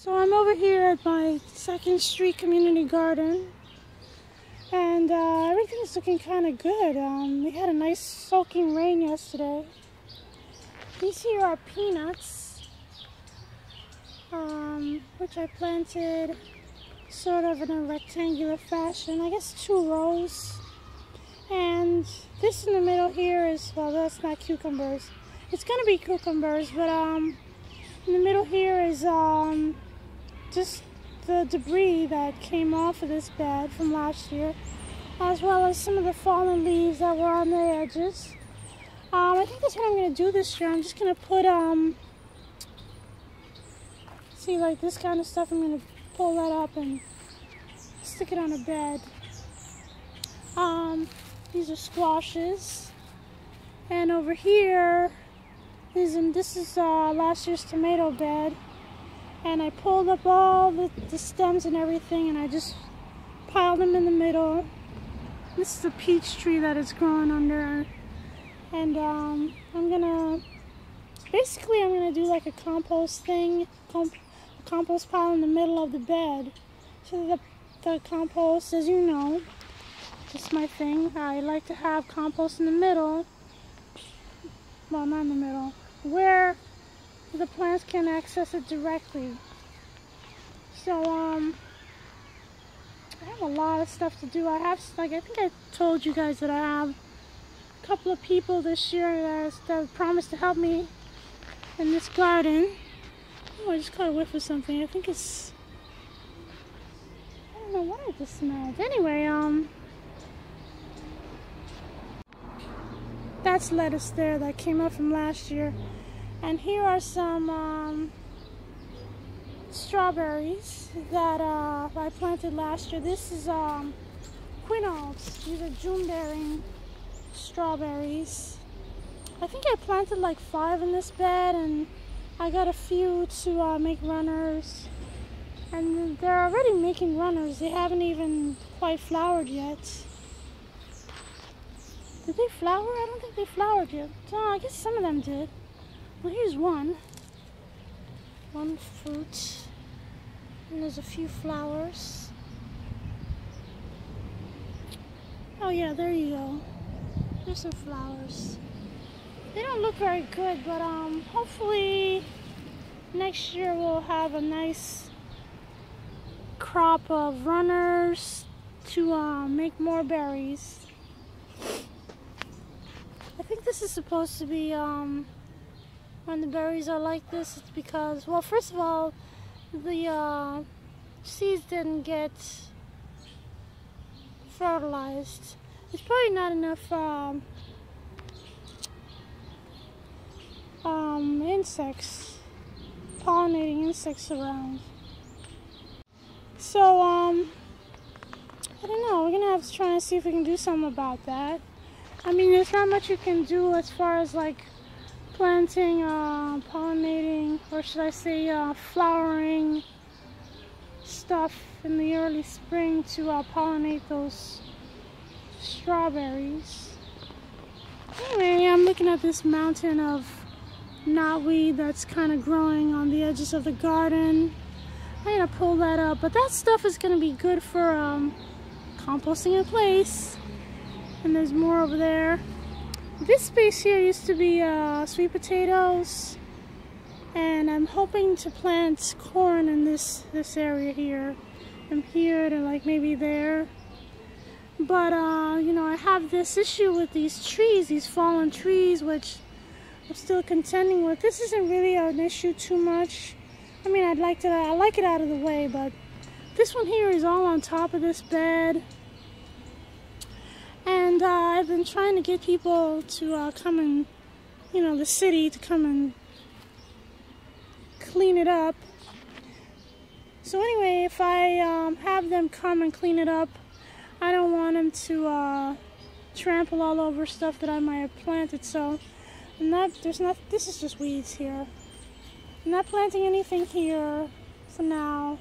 So I'm over here at my 2nd Street community garden, and everything's looking kind of good. We had a nice soaking rain yesterday. These here are peanuts, which I planted sort of in a rectangular fashion, I guess 2 rows. And this in the middle here is, well, that's not cucumbers. It's gonna be cucumbers, but in the middle here is just the debris that came off of this bed from last year, as well as some of the fallen leaves that were on the edges. I think that's what I'm going to do this year. I'm just going to put, see, like this kind of stuff, I'm going to pull that up and stick it on a bed. These are squashes. And over here, this is last year's tomato bed. And I pulled up all the stems and everything, and I just piled them in the middle. This is a peach tree that is growing under. And I'm gonna do like a compost thing, a compost pile in the middle of the bed. So the compost, as you know, is my thing. I like to have compost in the middle. Well, not in the middle, where the plants can access it directly. So I have a lot of stuff to do. I think I told you guys that I have a couple of people this year that promised to help me in this garden. Oh, I just caught a whiff of something. I think it's, I don't know what I just smelled. Anyway, that's lettuce there that came up from last year. And here are some strawberries that I planted last year. This is quinolds. These are June-bearing strawberries. I think I planted like 5 in this bed, and I got a few to make runners. And they're already making runners. They haven't even quite flowered yet. Did they flower? I don't think they flowered yet. Oh, I guess some of them did. Well, here's one fruit, and there's a few flowers. Oh yeah, there you go. There's some flowers. They don't look very good, but hopefully next year we'll have a nice crop of runners to make more berries. I think this is supposed to be when the berries are like this, it's because, well, first of all, the seeds didn't get fertilized. There's probably not enough insects, pollinating insects around. So, I don't know, we're gonna have to try and see if we can do something about that. I mean, there's not much you can do as far as like planting, pollinating, or should I say flowering stuff in the early spring to pollinate those strawberries. Anyway, I'm looking at this mountain of knotweed that's kind of growing on the edges of the garden. I'm gonna pull that up, but that stuff is gonna be good for composting in place. And there's more over there. This space here used to be sweet potatoes, and I'm hoping to plant corn in this area here, from here to like maybe there. But you know, I have this issue with these trees, these fallen trees, which I'm still contending with. This isn't really an issue too much. I mean, I like it out of the way, but this one here is all on top of this bed. And I've been trying to get people to come and, you know, the city to come and clean it up. So anyway, if I have them come and clean it up, I don't want them to trample all over stuff that I might have planted. So this is just weeds here. I'm not planting anything here for now.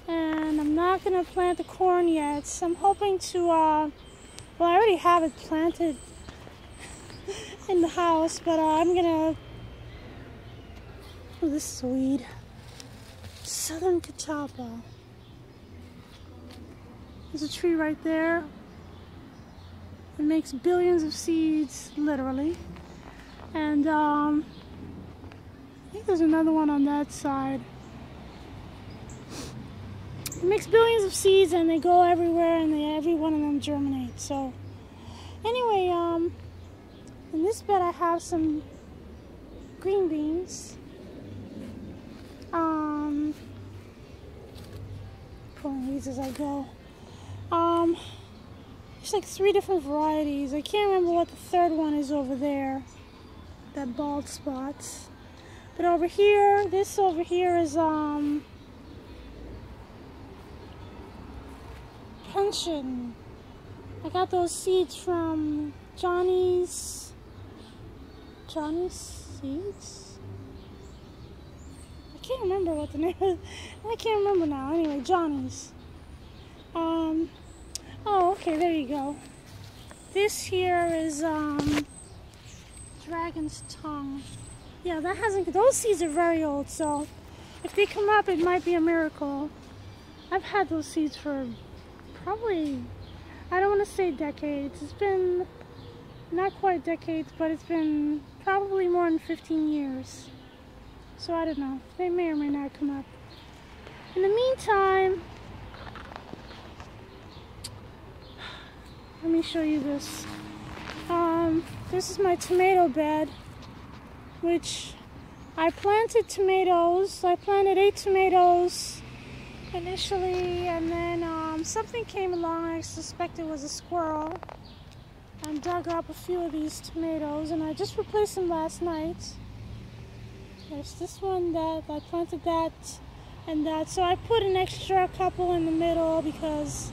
And I'm not going to plant the corn yet. So I'm hoping to, well, I already have it planted in the house, but I'm going to, oh, this is a weed. Southern catalpa. There's a tree right there. It makes billions of seeds, literally. And I think there's another one on that side. It makes billions of seeds and they go everywhere and every one of them germinate. So anyway, in this bed I have some green beans. Pulling weeds as I go. There's like 3 different varieties. I can't remember what the third one is over there. That bald spot. But over here, this over here is pension. I got those seeds from Johnny's seeds? I can't remember what the name is. I can't remember now. Anyway, Johnny's. Oh, okay, there you go. This here is dragon's tongue. Yeah, that hasn't. Those seeds are very old, so if they come up, it might be a miracle. I've had those seeds for probably, I don't want to say decades. It's been not quite decades, but it's been probably more than 15 years. So I don't know. They may or may not come up. In the meantime, let me show you this. This is my tomato bed, which I planted tomatoes. I planted 8 tomatoes initially, and then something came along. I suspect it was a squirrel, and dug up a few of these tomatoes, and I just replaced them last night. There's this one that I planted that and that, so I put an extra couple in the middle because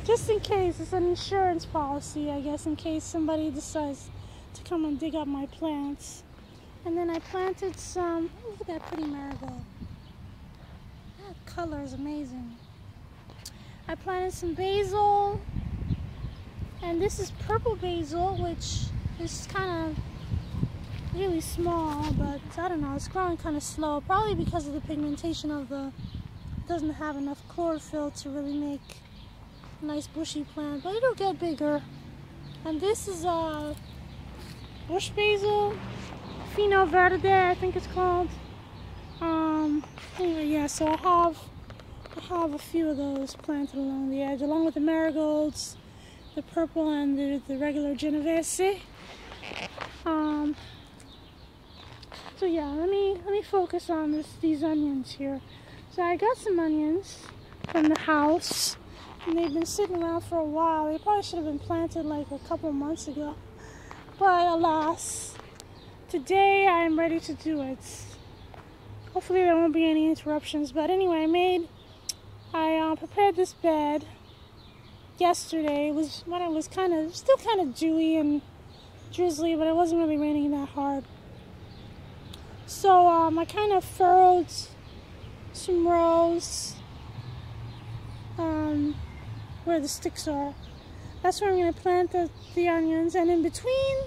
just in case. It's an insurance policy, I guess, in case somebody decides to come and dig up my plants. And then I planted some, look at that pretty marigold. That color is amazing. I planted some basil, and this is purple basil, which is kind of really small, but I don't know, it's growing kind of slow, probably because of the pigmentation of it doesn't have enough chlorophyll to really make a nice bushy plant, but it'll get bigger. And this is bush basil, Fino Verde, I think it's called. Anyway, yeah, so I have a few of those planted along the edge, along with the marigolds, the purple and the regular Genovese. So yeah, let me focus on these onions here. So I got some onions from the house, and they've been sitting around for a while. They probably should have been planted like a couple of months ago, but alas, today I'm ready to do it. Hopefully there won't be any interruptions. But anyway, I prepared this bed yesterday. It was when it was still kind of dewy and drizzly, but it wasn't really raining that hard. So I kind of furrowed some rows where the sticks are. That's where I'm going to plant the onions, and in between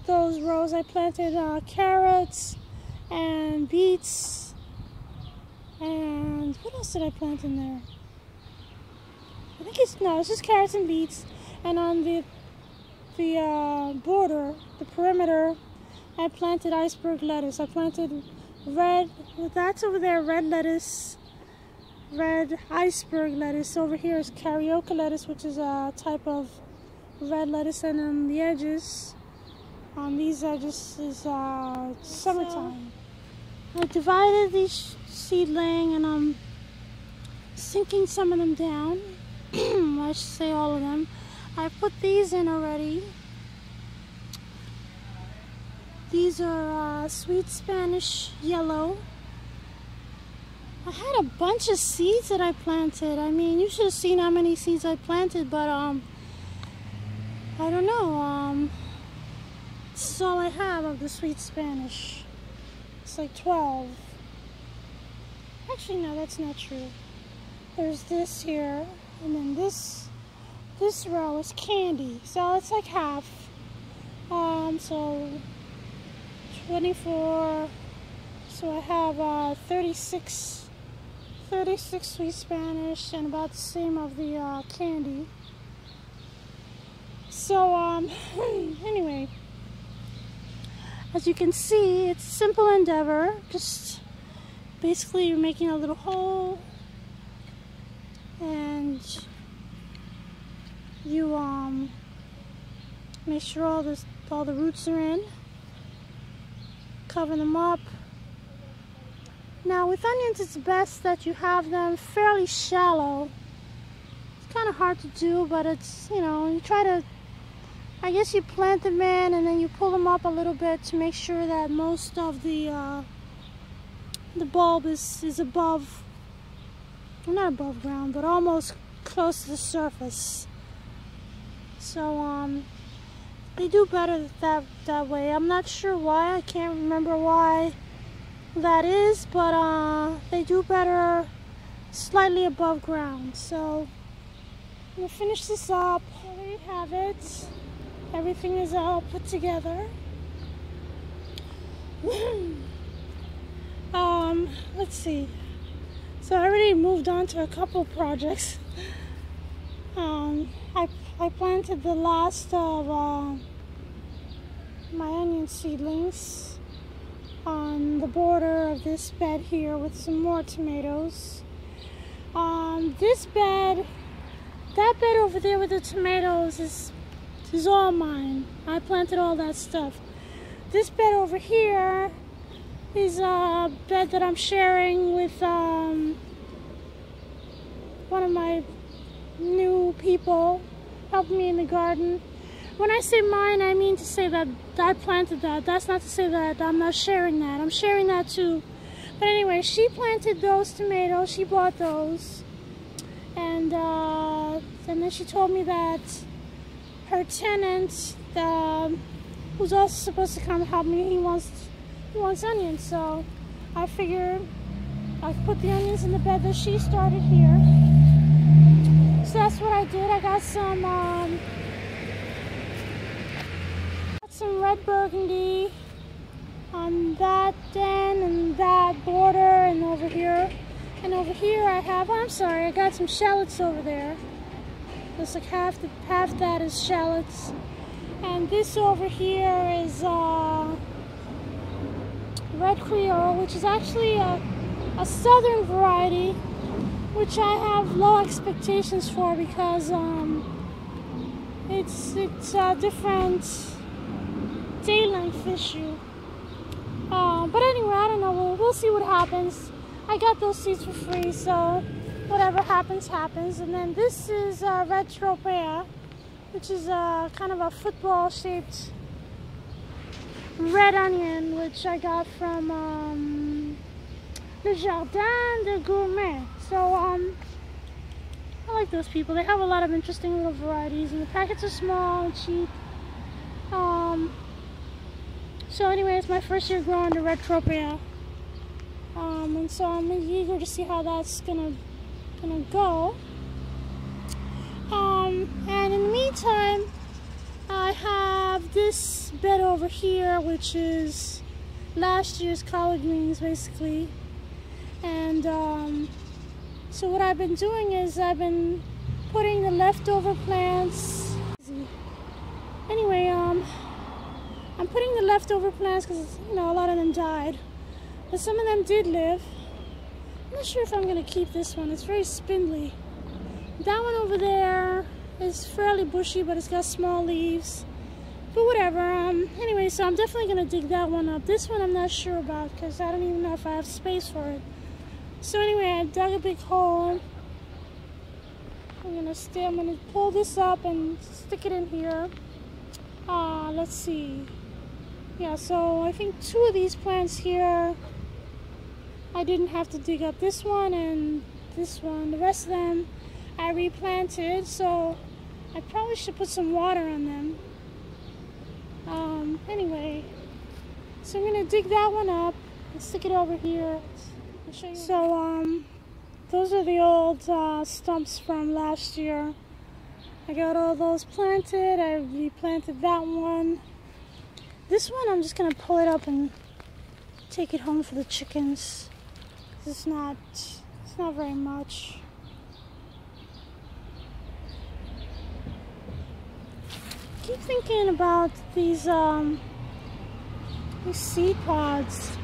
those rows I planted carrots and beets, and what else did I plant in there? I think it's just carrots and beets. And on the border, the perimeter, I planted iceberg lettuce. I planted red, that's over there, red lettuce, red iceberg lettuce. Over here is carioca lettuce, which is a type of red lettuce, and on the edges, on these edges is summertime. I divided these seedling, and I'm sinking some of them down. I should say all of them. I put these in already. These are sweet Spanish yellow. I had a bunch of seeds that I planted. I mean, you should have seen how many seeds I planted, but I don't know. This is all I have of the sweet Spanish. It's like 12. Actually, no, that's not true. There's this here, and then this row is candy. So it's like half. So 24, So I have 36 sweet Spanish and about the same of the candy. So anyway, as you can see, it's a simple endeavor. Just basically you're making a little hole and you make sure all the roots are in, cover them up. Now with onions, it's best that you have them fairly shallow. It's kind of hard to do, but it's, you know, you try to, I guess you plant them in and then you pull them up a little bit to make sure that most of the bulb is above, well, not above ground, but almost close to the surface. So they do better that way. I'm not sure why. I can't remember why that is, but they do better slightly above ground. So I'm gonna finish this up. So there you have it. Everything is all put together. Let's see. So I already moved on to a couple projects. I planted the last of my onion seedlings on the border of this bed here with some more tomatoes. This bed, that bed over there with the tomatoes is all mine. I planted all that stuff. This bed over here is a bed that I'm sharing with one of my new people helping me in the garden. When I say mine, I mean to say that I planted that. That's not to say that I'm not sharing that. I'm sharing that too. But anyway, she planted those tomatoes. She bought those. And then she told me that her tenant, who's also supposed to come help me, he wants onions. So I figured I'd put the onions in the bed that she started here. So that's what I did. I got some red burgundy on that end and that border and over here. And over here I have, I'm sorry, I got some shallots over there. It's like half that is shallots. And this over here is red Creole, which is actually a southern variety, which I have low expectations for because it's a different day length issue. But anyway, I don't know. We'll see what happens. I got those seeds for free, so whatever happens, happens. And then this is red tropea, which is kind of a football-shaped red onion, which I got from Le Jardin de Gourmet. So I like those people. They have a lot of interesting little varieties, and the packets are small and cheap. So anyway, it's my first year growing the red tropea, and so I'm eager to see how that's gonna go. And in the meantime, I have this bed over here, which is last year's collard greens, basically. And so what I've been doing is I've been putting the leftover plants. Anyway, I'm putting the leftover plants because, you know, a lot of them died, but some of them did live. I'm not sure if I'm going to keep this one. It's very spindly. That one over there is fairly bushy, but it's got small leaves. But whatever. Anyway, so I'm definitely going to dig that one up. This one I'm not sure about because I don't even know if I have space for it. So anyway, I dug a big hole. I'm going to pull this up and stick it in here. Let's see. Yeah, so I think 2 of these plants here, I didn't have to dig up. This one and this one. The rest of them I replanted, so I probably should put some water on them. Anyway, so I'm gonna dig that one up and stick it over here. I'll show you. So those are the old stumps from last year. I got all those planted. I replanted that one. This one I'm just gonna pull it up and take it home for the chickens. It's not very much. I keep thinking about these seed pods.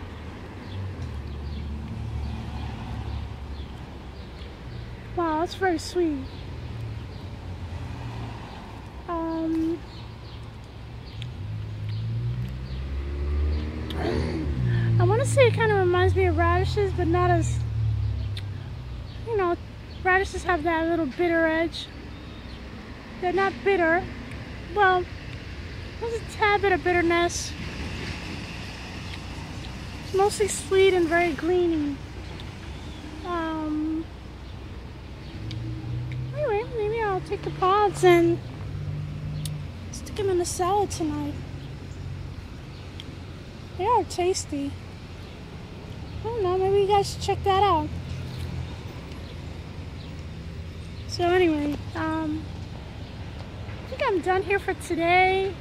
Wow, that's very sweet. I want to say it kind of reminds me of radishes, but not as, you know, radishes have that little bitter edge. They're not bitter. Well, there's a tad bit of bitterness. It's mostly sweet and very greeny. Anyway, maybe I'll take the pods and stick them in the salad tonight. They are tasty. I don't know, maybe you guys should check that out. So anyway, I think I'm done here for today.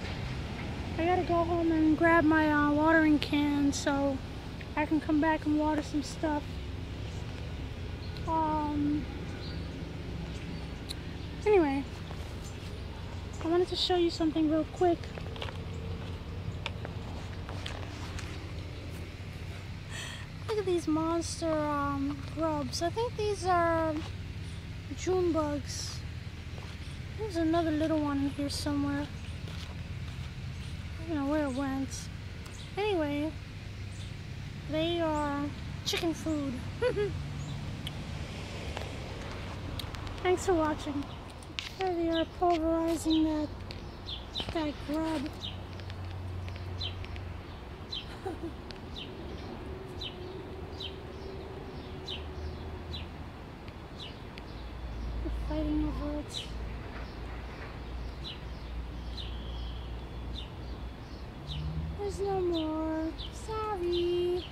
I gotta go home and grab my watering can so I can come back and water some stuff. Anyway, I wanted to show you something real quick. Look at these monster grubs. I think these are June bugs. There's another little one in here somewhere. I don't know where it went. Anyway, they are chicken food. Thanks for watching. There they are pulverizing that grub. They're fighting over it. There's no more. Sorry.